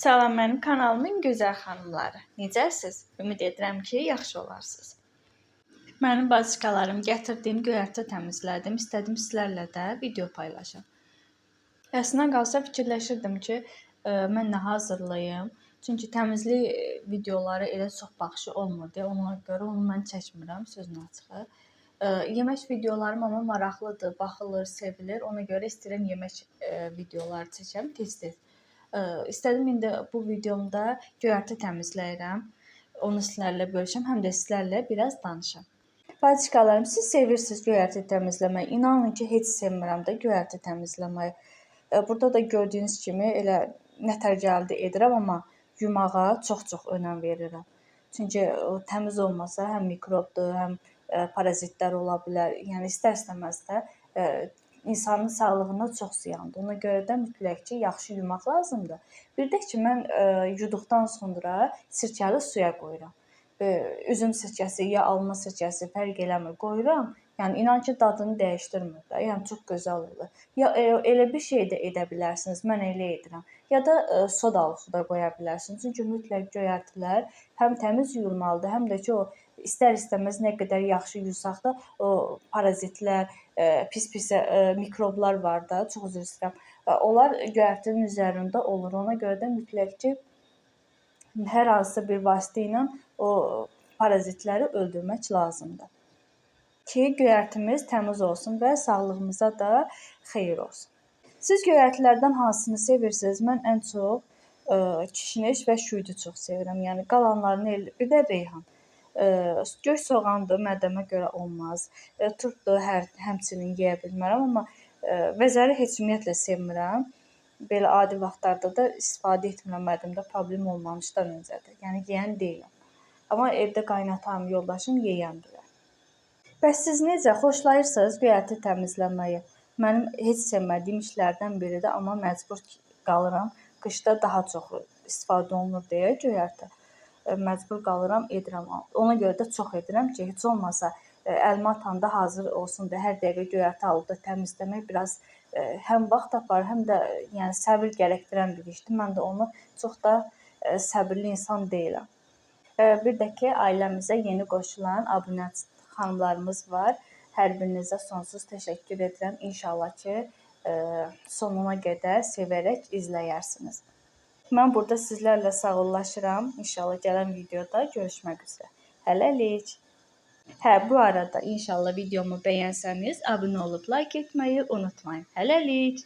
Salam, mənim kanalımın gözəl xanımları. Necəsiz? Ümid edirəm ki, yaxşı olarsınız. Mənim bacıqalarım, gətirdiyim göyərti təmizlədim. İstədim sizlərlə də video paylaşım. Əslində qalsa fikirləşirdim ki, mən nə hazırlayım. Çünki təmizlik videoları elə çox baxışı olmur deyə ona görə onu mən çəkmirəm, sözün açığı. Yemək videolarım amma maraqlıdır, baxılır, sevilir. Ona görə istəyirəm yemək videoları çəkəm tez-tez. İstədim indi bu videomda göyərti təmizləyirəm. Onu sizlərlə bölüşəm, həm də sizlərlə biraz danışam. Bacıqalarım, siz sevirsiniz göyərti təmizləməyi. İnanın ki, heç sevmirəm də göyərti təmizləməyi. Burada da gördüyünüz kimi elə nətər gəldi edirəm, amma yumağa çox önəm verirəm. Çünki təmiz olmasa həm mikrobdur, həm parazitlər ola bilər. Yəni istər-istəməz də insanın sağlığına çox ziyandır. Ona görə də mütləq ki, yaxşı yumaq lazımdır. Bir də ki, mən yuduqdan sonra sirkəli suya qoyuram. Üzüm sirkəsi ya alma sirkəsi fərq eləmir, qoyuram. Yəni inan ki, dadını dəyişdirmir də. Yəni çox gözəl olur. Ya elə bir şey də edə bilərsiniz. Mən elə edirəm. Ya da sodalı suda qoya bilərsiniz. Çünki mütləq göyərtilər həm təmiz yuyulmalıdır, həm də ki, o istər-istəməz nə qədər yaxşı yusaq da o parazitlər, pis mikroblar var da, çox üzr istəyirəm. Onlar göyərtinin üzərində olur. Ona görə də mütləq ki, hər hansısa bir vasitə ilə o parazitləri öldürmək lazımdır ki, göyərtimiz təmiz olsun və sağlığımıza da xeyir olsun. Siz göyərtilərdən hansını sevirsiniz? Mən ən çox kişniş və şüydü çox sevirəm. Yəni qalanlarını bir də reyhan. Göy soğandır, mədəmə görə olmaz. Turpdur, həmçinin yeyə bilmərəm, amma vəzəri heç ümumiyyətlə sevmirəm. Belə adi vaxtlarda da istifadə etmirəm, mədəmdə problem olmamışdan öncədir. Yəni yeyən deyiləm. Amma evdə qaynatam, yoldaşım yeyəndir. Bəs siz necə xoşlayırsınız göyərti təmizləməyi? Mənim heç sevmədiyim işlərdən biridir, amma məcbur qalıram. Qışda daha çox istifadə olunur deyə göyərti. Məcbur qalıram, edirəm. Ona görə də çox edirəm ki, heç olmasa əlimə atanda hazır olsun da hər dəqiqə göyərti alıb da təmizləmək biraz həm vaxt aparır, həm də yəni səbir gərəkdirən bir işdir. Mən də onu çox da səbirli insan deyiləm. Bir də ki, ailəmizə yeni qoşulan abunəçi xanımlarımız var. Hər birinizə sonsuz təşəkkür edirəm. İnşallah ki, sonuna qədər sevərək izləyərsiniz. Mən burada sizlərlə sağollaşıram. İnşallah gələn videoda görüşmək üzrə. Hələlik. Bu arada inşallah videomu bəyənsəniz, abunə olub like etməyi unutmayın. Hələlik.